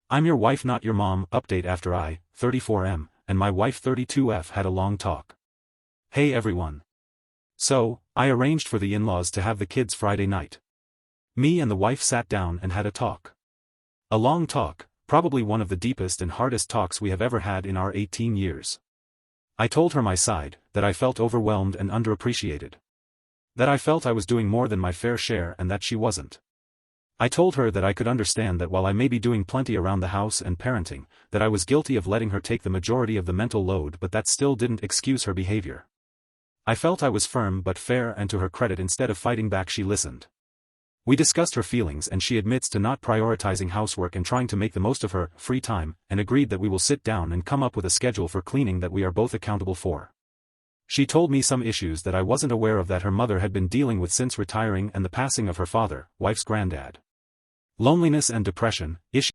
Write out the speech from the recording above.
I'm your wife, not your mom. Update after I, 34M, and my wife 32F had a long talk. Hey everyone. So, I arranged for the in-laws to have the kids Friday night. Me and the wife sat down and had a talk. A long talk, probably one of the deepest and hardest talks we have ever had in our 18 years. I told her my side, that I felt overwhelmed and underappreciated. That I felt I was doing more than my fair share and that she wasn't. I told her that I could understand that while I may be doing plenty around the house and parenting, that I was guilty of letting her take the majority of the mental load, but that still didn't excuse her behavior. I felt I was firm but fair, and to her credit, instead of fighting back, she listened. We discussed her feelings, and she admits to not prioritizing housework and trying to make the most of her free time, and agreed that we will sit down and come up with a schedule for cleaning that we are both accountable for. She told me some issues that I wasn't aware of that her mother had been dealing with since retiring and the passing of her father, wife's granddad. Loneliness and depression, issues